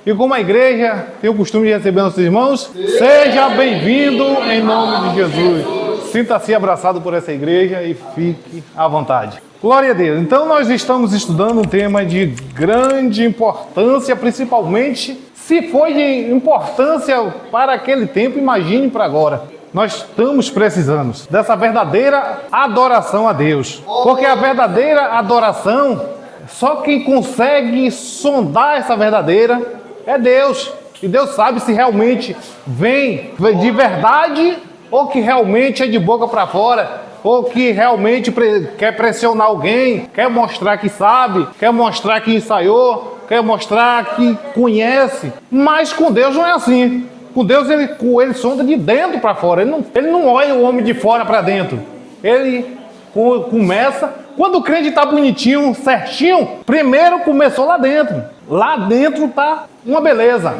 E como a igreja tem o costume de receber nossos irmãos, seja bem-vindo em nome de Jesus. Sinta-se abraçado por essa igreja e fique à vontade. Glória a Deus. Então nós estamos estudando um tema de grande importância, principalmente se foi de importância para aquele tempo, imagine para agora. Nós estamos precisando dessa verdadeira adoração a Deus. Porque a verdadeira adoração, só quem consegue sondar essa verdadeira é Deus. E Deus sabe se realmente vem de verdade ou que realmente é de boca para fora, ou que realmente quer pressionar alguém, quer mostrar que sabe, quer mostrar que ensaiou, quer mostrar que conhece. Mas com Deus não é assim. Com Deus ele sonda de dentro para fora. Ele não olha o homem de fora para dentro. Ele começa... Quando o crente está bonitinho, certinho, primeiro começou lá dentro. Lá dentro está uma beleza.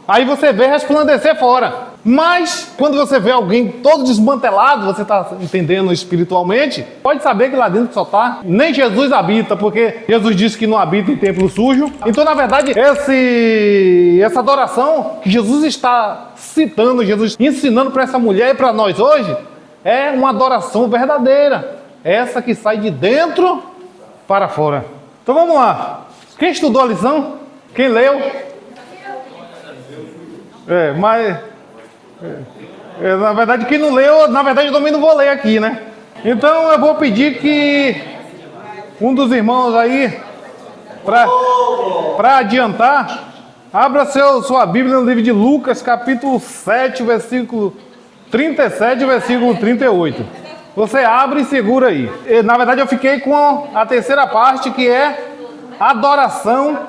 Aí você vê resplandecer fora. Mas quando você vê alguém todo desmantelado, você está entendendo espiritualmente, pode saber que lá dentro só está. Nem Jesus habita, porque Jesus disse que não habita em templo sujo. Então, na verdade, essa adoração que Jesus está citando, Jesus ensinando para essa mulher e para nós hoje, é uma adoração verdadeira. Essa que sai de dentro para fora. Então vamos lá. Quem estudou a lição? Quem leu? Na verdade, quem não leu, na verdade eu também não vou ler aqui, né? Então eu vou pedir que um dos irmãos aí, para adiantar, abra sua Bíblia no livro de Lucas, capítulo 7, versículo 37 e versículo 38. Você abre e segura aí. Na verdade, eu fiquei com a terceira parte, que é adoração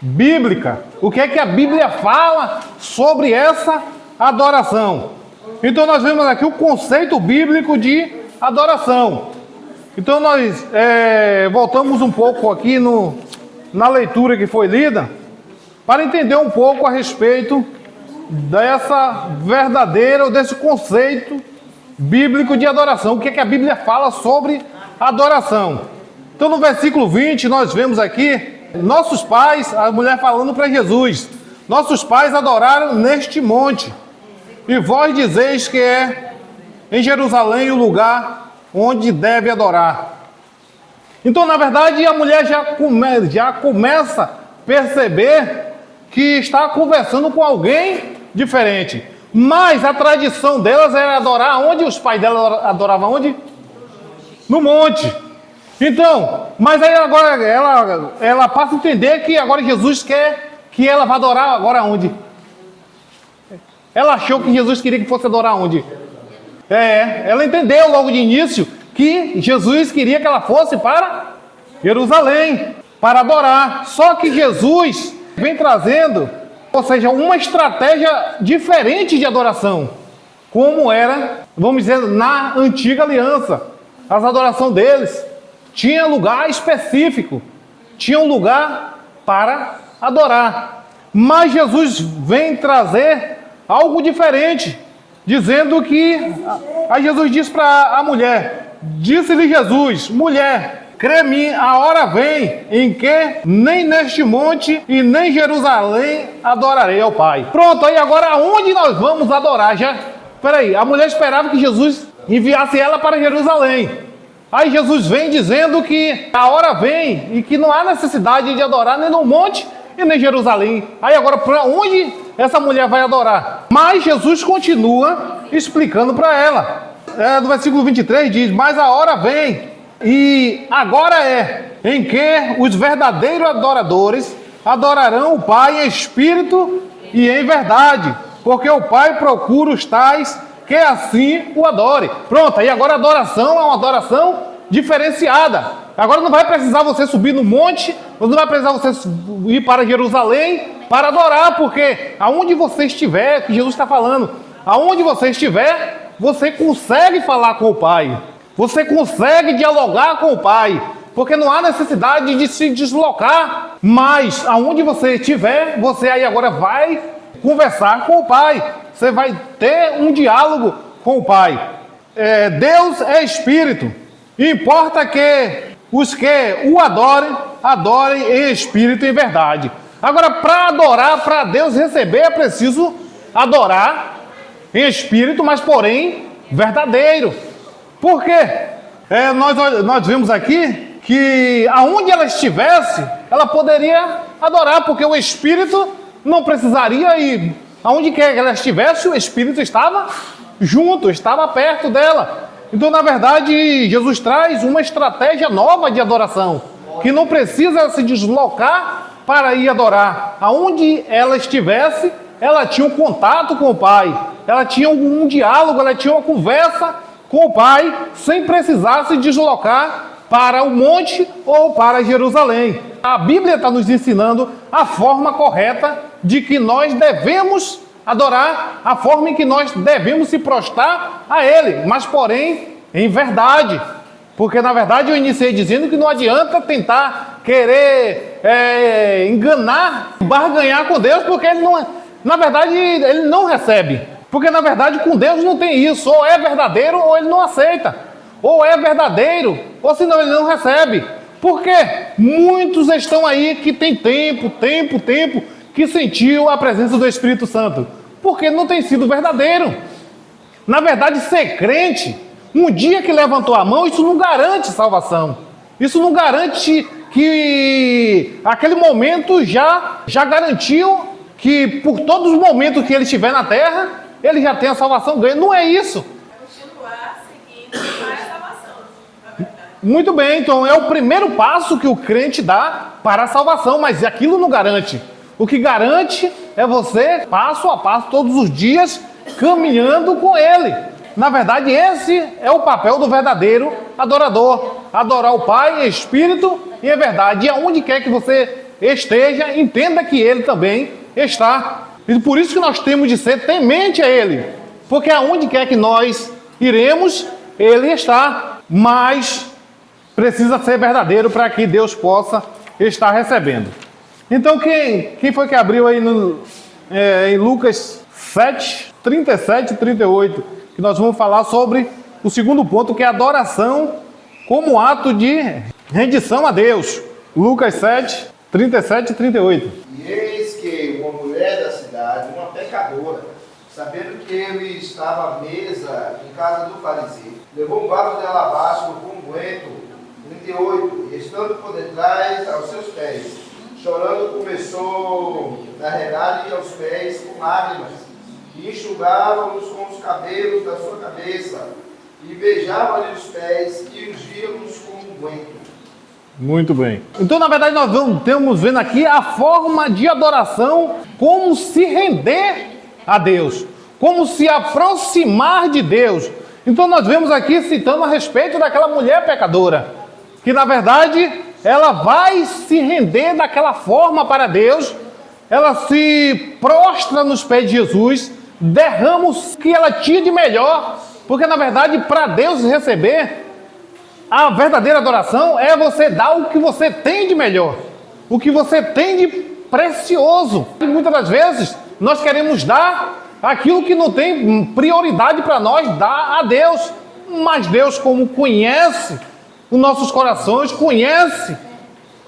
bíblica. O que é que a Bíblia fala sobre essa adoração? Então, nós vemos aqui o conceito bíblico de adoração. Então, nós voltamos um pouco aqui na leitura que foi lida, para entender um pouco a respeito dessa verdadeira, ou desse conceito bíblico de adoração. O que é que a Bíblia fala sobre adoração? Então no versículo 20 nós vemos aqui nossos pais, a mulher falando para Jesus: nossos pais adoraram neste monte, e vós dizeis que é em Jerusalém o lugar onde deve adorar. Então na verdade a mulher já começa a perceber que está conversando com alguém diferente. Mas a tradição delas era adorar onde? Os pais dela adoravam onde? No monte. Então, mas aí agora ela passa a entender que agora Jesus quer que ela vá adorar agora onde? Ela achou que Jesus queria que fosse adorar onde? Ela entendeu logo de início que Jesus queria que ela fosse para Jerusalém, para adorar. Só que Jesus vem trazendo, ou seja, uma estratégia diferente de adoração, como era, vamos dizer, na antiga aliança. As adorações deles tinha lugar específico, tinha um lugar para adorar. Mas Jesus vem trazer algo diferente, dizendo que, aí Jesus disse para a mulher, disse-lhe Jesus: mulher, crê-me, a hora vem em que nem neste monte e nem em Jerusalém adorarei ao Pai. Pronto, aí agora aonde nós vamos adorar? Peraí, a mulher esperava que Jesus enviasse ela para Jerusalém. Aí Jesus vem dizendo que a hora vem e que não há necessidade de adorar nem no monte e nem em Jerusalém. Aí agora para onde essa mulher vai adorar? Mas Jesus continua explicando para ela. No versículo 23 diz: mas a hora vem, e agora é, em que os verdadeiros adoradores adorarão o Pai em espírito e em verdade, porque o Pai procura os tais que assim o adore. Pronto, aí agora a adoração é uma adoração diferenciada. Agora não vai precisar você subir no monte, não vai precisar você ir para Jerusalém para adorar, porque aonde você estiver, que Jesus está falando, aonde você estiver, você consegue falar com o Pai. Você consegue dialogar com o Pai, porque não há necessidade de se deslocar, mas aonde você estiver, você aí agora vai conversar com o Pai. Você vai ter um diálogo com o Pai. Deus é Espírito. Importa que os que o adorem, adorem em Espírito e em verdade. Agora, para adorar, para Deus receber, é preciso adorar em espírito, mas porém verdadeiro. Por quê? Nós vimos aqui que aonde ela estivesse, ela poderia adorar, porque o espírito não precisaria ir. Aonde quer que ela estivesse, o espírito estava junto, estava perto dela. Então, na verdade, Jesus traz uma estratégia nova de adoração, que não precisa se deslocar para ir adorar. Aonde ela estivesse, ela tinha um contato com o Pai, ela tinha um diálogo, ela tinha uma conversa com o Pai, sem precisar se deslocar para o monte ou para Jerusalém. A Bíblia está nos ensinando a forma correta de que nós devemos adorar, a forma em que nós devemos se prostrar a Ele, mas porém em verdade. Porque na verdade eu iniciei dizendo que não adianta tentar querer enganar, barganhar com Deus, porque Ele não, na verdade Ele não recebe. Porque na verdade com Deus não tem isso, ou é verdadeiro ou Ele não aceita. Ou é verdadeiro, ou senão Ele não recebe. Por quê? Muitos estão aí que tem tempo, que sentiu a presença do Espírito Santo. Porque não tem sido verdadeiro. Na verdade, ser crente, um dia que levantou a mão, isso não garante salvação. Isso não garante que aquele momento já garantiu que por todos os momentos que ele estiver na terra, ele já tem a salvação ganha. Não é isso. Continuar seguindo para a salvação, na verdade. Muito bem, então é o primeiro passo que o crente dá para a salvação, mas aquilo não garante. O que garante é você, passo a passo, todos os dias, caminhando com Ele. Na verdade, esse é o papel do verdadeiro adorador. Adorar o Pai em espírito e em verdade. E aonde quer que você esteja, entenda que Ele também está. E por isso que nós temos de ser temente a Ele. Porque aonde quer que nós iremos, Ele está. Mas precisa ser verdadeiro para que Deus possa estar recebendo. Então, quem foi que abriu aí em Lucas 7, 37 e 38, que nós vamos falar sobre o segundo ponto, que é a adoração como ato de rendição a Deus. Lucas 7, 37 e 38. E eis que uma mulher da cidade, uma pecadora, sabendo que ele estava à mesa em casa do fariseu, levou um vaso de alabastro com unguento, 38, e estando por detrás aos seus pés, chorando, começou a regar-lhe aos pés com lágrimas, e enxugava-os com os cabelos da sua cabeça, e beijava-lhe os pés, e ungia-os com unguento. Muito bem. Então, na verdade, nós estamos vendo aqui a forma de adoração, como se render a Deus, como se aproximar de Deus. Então, nós vemos aqui citando a respeito daquela mulher pecadora, que, na verdade, ela vai se render daquela forma para Deus, ela se prostra nos pés de Jesus, derrama o que ela tinha de melhor, porque na verdade para Deus receber, a verdadeira adoração é você dar o que você tem de melhor, o que você tem de precioso. E muitas das vezes nós queremos dar aquilo que não tem prioridade para nós, dar a Deus, mas Deus, como conhece os nossos corações, conhece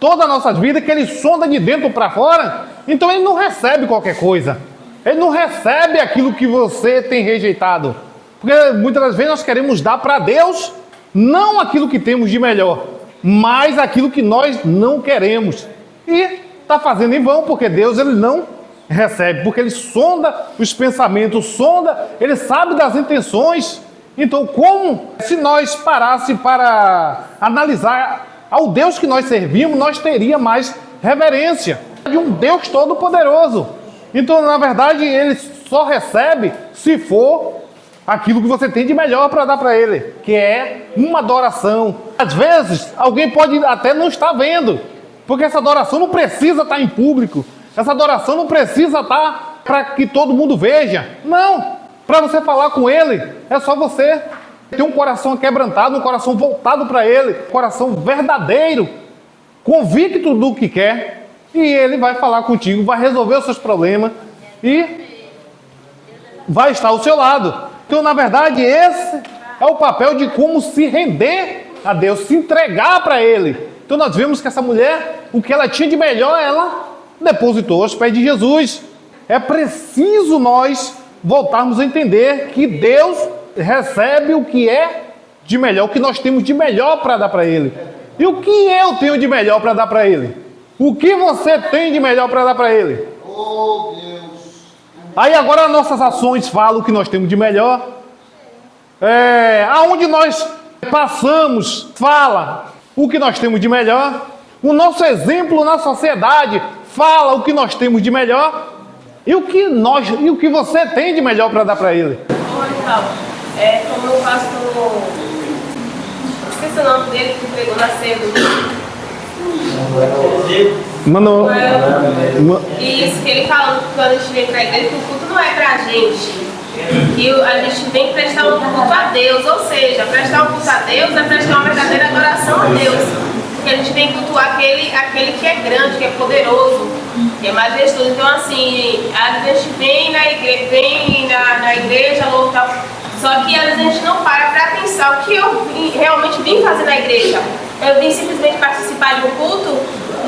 toda a nossa vida, que Ele sonda de dentro para fora, então Ele não recebe qualquer coisa. Ele não recebe aquilo que você tem rejeitado. Porque muitas das vezes nós queremos dar para Deus, não aquilo que temos de melhor, mas aquilo que nós não queremos. E está fazendo em vão, porque Deus Ele não recebe, porque Ele sonda os pensamentos, Ele sabe das intenções. Então, como se nós parássemos para analisar ao Deus que nós servimos, nós teríamos mais reverência de um Deus todo-poderoso. Então, na verdade, Ele só recebe se for aquilo que você tem de melhor para dar para Ele, que é uma adoração. Às vezes, alguém pode até não estar vendo, porque essa adoração não precisa estar em público, essa adoração não precisa estar para que todo mundo veja. Não! Para você falar com Ele, é só você ter um coração quebrantado, um coração voltado para Ele, um coração verdadeiro, convicto do que quer, e Ele vai falar contigo, vai resolver os seus problemas e vai estar ao seu lado. Então, na verdade, esse é o papel de como se render a Deus, se entregar para Ele. Então, nós vemos que essa mulher, o que ela tinha de melhor, ela depositou aos pés de Jesus. É preciso nós voltarmos a entender que Deus recebe o que é de melhor, o que nós temos de melhor para dar para Ele. E o que eu tenho de melhor para dar para Ele? O que você tem de melhor para dar para Ele? Oh, Deus. Aí agora nossas ações falam o que nós temos de melhor. Aonde nós passamos, fala o que nós temos de melhor. O nosso exemplo na sociedade fala o que nós temos de melhor. E o que você tem de melhor para dar para Ele? Como o pastor, esqueci o nome dele, que pregou na cedo. Mano, Isso, que ele falou que quando a gente vem para a igreja, que o culto não é para a gente. Que a gente vem prestar um culto a Deus, ou seja, prestar um culto a Deus é prestar uma verdadeira adoração a Deus. Porque a gente vem cultuar aquele que é grande, que é poderoso, que é majestoso. Então, assim, às vezes a gente vem na igreja, louca, só que às vezes a gente não para pensar o que eu realmente vim fazer na igreja. Eu vim simplesmente participar de um culto?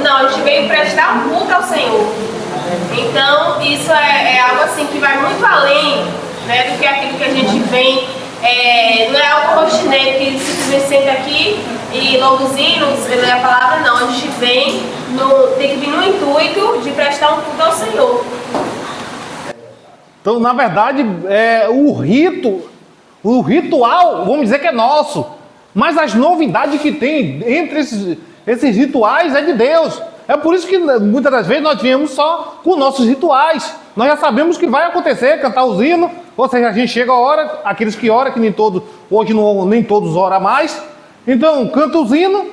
Não, a gente veio prestar um culto ao Senhor. Então, isso é algo assim que vai muito além, né, do que aquilo que a gente vem. Não é algo rotineiro que simplesmente senta aqui e louva os hinos, lê a palavra, não. A gente tem que vir no intuito de prestar um culto ao Senhor. então, na verdade, o ritual, vamos dizer que é nosso. Mas as novidades que tem entre esses rituais é de Deus. É por isso que muitas das vezes nós viemos só com nossos rituais. Nós já sabemos que vai acontecer, cantar os hinos, ou seja, a gente chega a hora, aqueles que oram, que nem todos, hoje nem todos oram mais. Então, canta os hinos,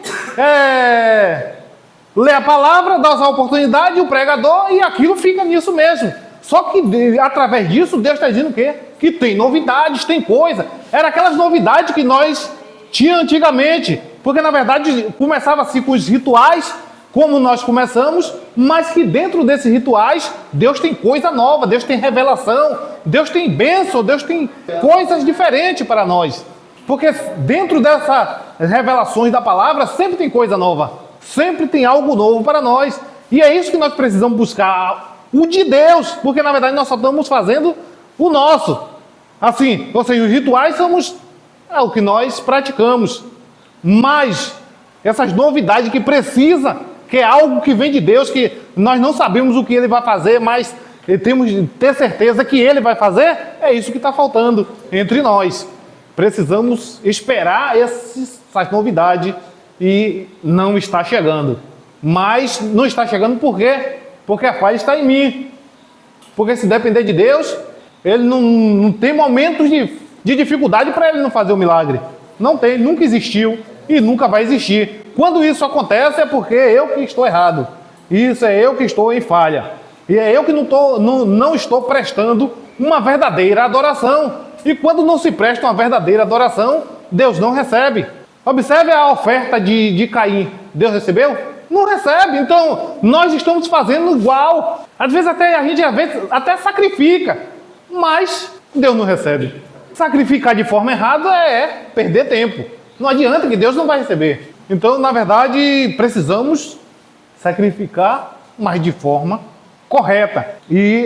lê a palavra, dá a oportunidade, o pregador, e aquilo fica nisso mesmo. Só que através disso, Deus está dizendo o quê? Que tem novidades, tem coisa. Era aquelas novidades que nós tínhamos antigamente, porque na verdade começava assim com os rituais, como nós começamos, mas que dentro desses rituais, Deus tem coisa nova, Deus tem revelação, Deus tem bênção, Deus tem coisas diferentes para nós. Porque dentro dessas revelações da palavra, sempre tem coisa nova, sempre tem algo novo para nós. E é isso que nós precisamos buscar, o de Deus, porque na verdade nós só estamos fazendo o nosso. Assim, ou seja, os rituais somos o que nós praticamos, mas essas novidades que precisa, que é algo que vem de Deus, que nós não sabemos o que Ele vai fazer, mas temos de ter certeza que Ele vai fazer, é isso que está faltando entre nós. Precisamos esperar essas novidades e não está chegando. Mas não está chegando por quê? Porque a falha está em mim. Porque se depender de Deus, Ele não tem momentos de dificuldade para Ele não fazer o milagre. Não tem, nunca existiu e nunca vai existir. Quando isso acontece é porque eu que estou errado. Isso é eu que estou em falha. E é eu que não estou prestando uma verdadeira adoração. E quando não se presta uma verdadeira adoração, Deus não recebe. Observe a oferta de Caim. Deus recebeu? Não recebe. Então, nós estamos fazendo igual. Às vezes a gente até sacrifica, mas Deus não recebe. Sacrificar de forma errada é perder tempo. Não adianta, que Deus não vai receber. Então, na verdade, precisamos sacrificar, mas de forma correta. E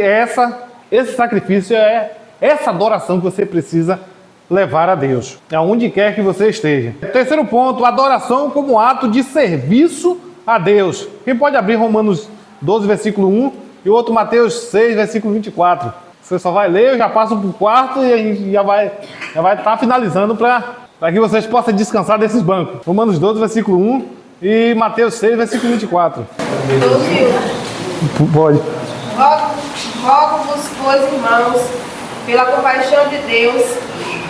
esse sacrifício é essa adoração que você precisa levar a Deus, aonde quer que você esteja. Terceiro ponto, adoração como ato de serviço a Deus. Quem pode abrir Romanos 12, versículo 1 e o outro Mateus 6, versículo 24. Você só vai ler, eu já passo para o quarto e a gente já vai estar finalizando para que vocês possam descansar desses bancos. Romanos 12, versículo 1 e Mateus 6, versículo 24. 12. Pode. Rogo-vos, pois, irmãos, pela compaixão de Deus,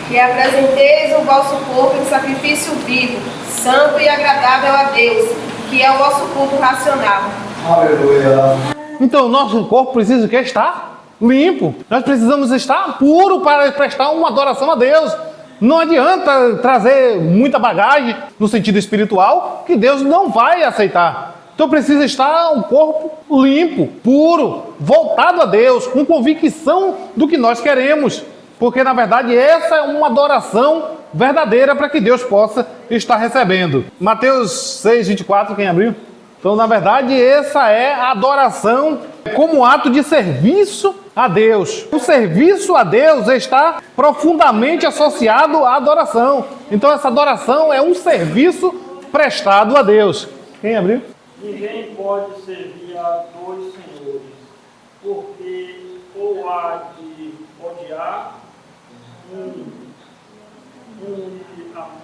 que apresenteis o vosso corpo em sacrifício vivo, santo e agradável a Deus, que é o vosso culto racional. Aleluia. Então, nosso corpo precisa estar limpo. Nós precisamos estar puro para prestar uma adoração a Deus. Não adianta trazer muita bagagem no sentido espiritual, que Deus não vai aceitar. Então precisa estar um corpo limpo, puro, voltado a Deus, com convicção do que nós queremos. Porque na verdade essa é uma adoração verdadeira para que Deus possa estar recebendo. Mateus 6, 24, quem abriu? Então, na verdade, essa é a adoração como ato de serviço a Deus. O serviço a Deus está profundamente associado à adoração. Então, essa adoração é um serviço prestado a Deus. Quem abriu? Ninguém pode servir a dois senhores, porque ou há de odiar e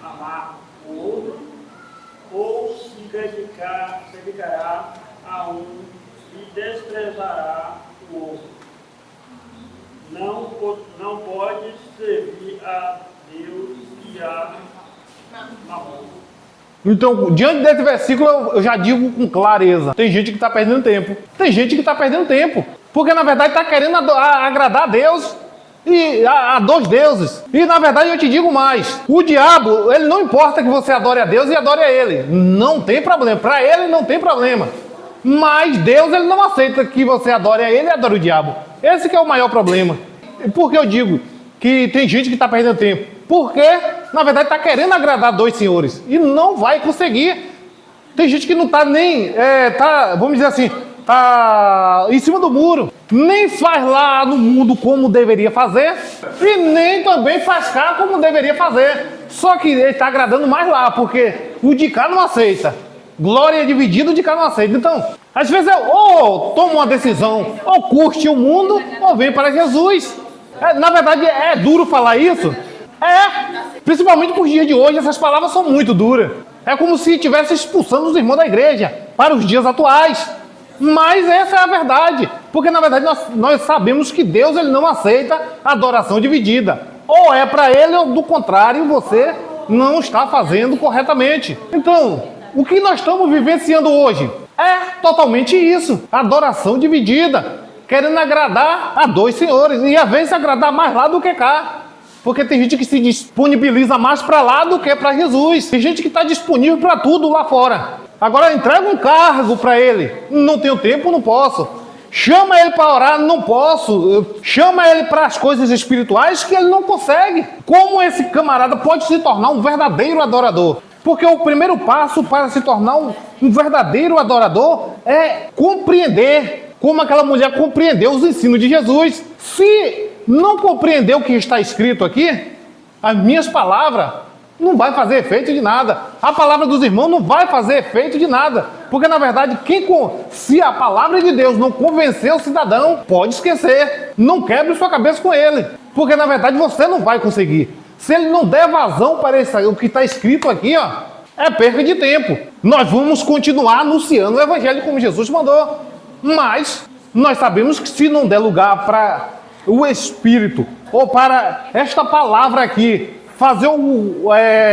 amar o outro, ou se dedicará a um e desprezará o outro. Não pode servir a Deus e a Mamon. Então, diante desse versículo, eu já digo com clareza. Tem gente que está perdendo tempo. Tem gente que está perdendo tempo. Porque, na verdade, está querendo agradar a Deus e a dois deuses. E, na verdade, eu te digo mais. O diabo, ele não importa que você adore a Deus e adore a ele. Não tem problema. Para ele, não tem problema. Mas Deus, ele não aceita que você adore a ele e adore o diabo. Esse que é o maior problema. Por que eu digo que tem gente que está perdendo tempo? Porque, na verdade, está querendo agradar dois senhores. E não vai conseguir. Tem gente que não está nem, vamos dizer assim, está em cima do muro. Nem faz lá no mundo como deveria fazer. E nem também faz cá como deveria fazer. Só que ele está agradando mais lá, porque o de cá não aceita. Glória dividida, o de cá não aceita. Então, às vezes ou toma uma decisão, ou curte o mundo, ou vem para Jesus. Na verdade, é duro falar isso. Principalmente por dias de hoje, essas palavras são muito duras. É como se estivesse expulsando os irmãos da igreja para os dias atuais. Mas essa é a verdade. Porque, na verdade, nós sabemos que Deus ele não aceita adoração dividida. Ou é para ele, ou do contrário, você não está fazendo corretamente. Então, o que nós estamos vivenciando hoje é totalmente isso. Adoração dividida. Querendo agradar a dois senhores. E às vezes agradar mais lá do que cá. Porque tem gente que se disponibiliza mais para lá do que para Jesus. Tem gente que está disponível para tudo lá fora. Agora entrega um cargo para ele. Não tenho tempo, não posso. Chama ele para orar, não posso. Chama ele para as coisas espirituais que ele não consegue. Como esse camarada pode se tornar um verdadeiro adorador? Porque o primeiro passo para se tornar um verdadeiro adorador é compreender como aquela mulher compreendeu os ensinos de Jesus. Se não compreender o que está escrito aqui, as minhas palavras não vai fazer efeito de nada. A palavra dos irmãos não vai fazer efeito de nada. Porque, na verdade, se a palavra de Deus não convencer o cidadão, pode esquecer. Não quebre sua cabeça com ele. Porque, na verdade, você não vai conseguir. Se ele não der vazão para o que está escrito aqui, é perca de tempo. Nós vamos continuar anunciando o evangelho como Jesus mandou. Mas nós sabemos que se não der lugar para o Espírito, ou para esta palavra aqui, fazer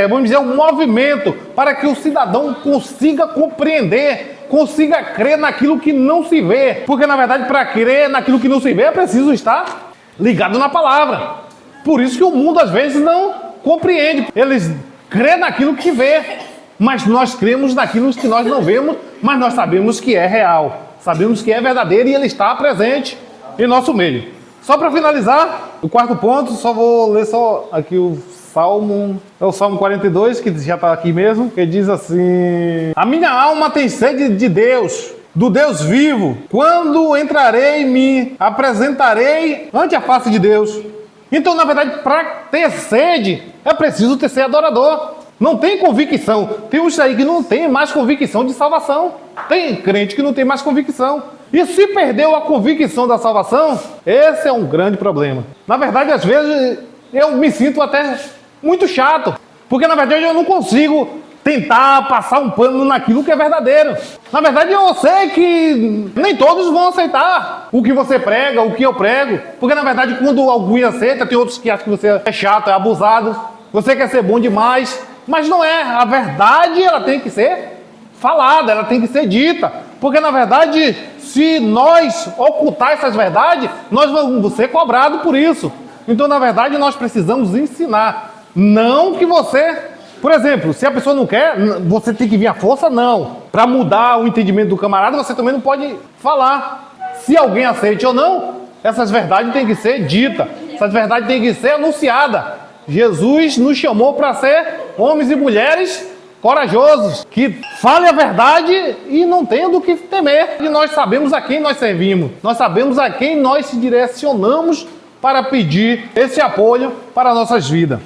vamos dizer, um movimento para que o cidadão consiga compreender, consiga crer naquilo que não se vê. Porque, na verdade, para crer naquilo que não se vê, é preciso estar ligado na palavra. Por isso que o mundo, às vezes, não compreende. Eles crêem naquilo que vê, mas nós cremos naquilo que nós não vemos, mas nós sabemos que é real. Sabemos que é verdadeiro e ele está presente em nosso meio. Só para finalizar, o quarto ponto, só vou ler aqui o Salmo, é o Salmo 42, que já está aqui mesmo, que diz assim: a minha alma tem sede de Deus, do Deus vivo. Quando entrarei, me apresentarei ante a face de Deus. Então, na verdade, para ter sede, é preciso ser adorador. Não tem convicção. Tem uns aí que não tem mais convicção de salvação. Tem crente que não tem mais convicção. E se perdeu a convicção da salvação, esse é um grande problema. Na verdade, às vezes, eu me sinto até muito chato. Porque, na verdade, eu não consigo tentar passar um pano naquilo que é verdadeiro. Na verdade, eu sei que nem todos vão aceitar o que você prega, o que eu prego. Porque, na verdade, quando alguns aceitam, tem outros que acham que você é chato, é abusado. Você quer ser bom demais. Mas não é. A verdade, ela tem que ser falada, ela tem que ser dita. Porque, na verdade, se nós ocultar essas verdades, nós vamos ser cobrados por isso. Então, na verdade, nós precisamos ensinar. Não que você... Por exemplo, se a pessoa não quer, você tem que vir à força, não. Para mudar o entendimento do camarada, você também não pode falar. Se alguém aceite ou não, essas verdades têm que ser ditas. Essas verdades têm que ser anunciadas. Jesus nos chamou para ser homens e mulheres corajosos, que fale a verdade e não tenha do que temer. E nós sabemos a quem nós servimos, nós sabemos a quem nós se direcionamos para pedir esse apoio para nossas vidas.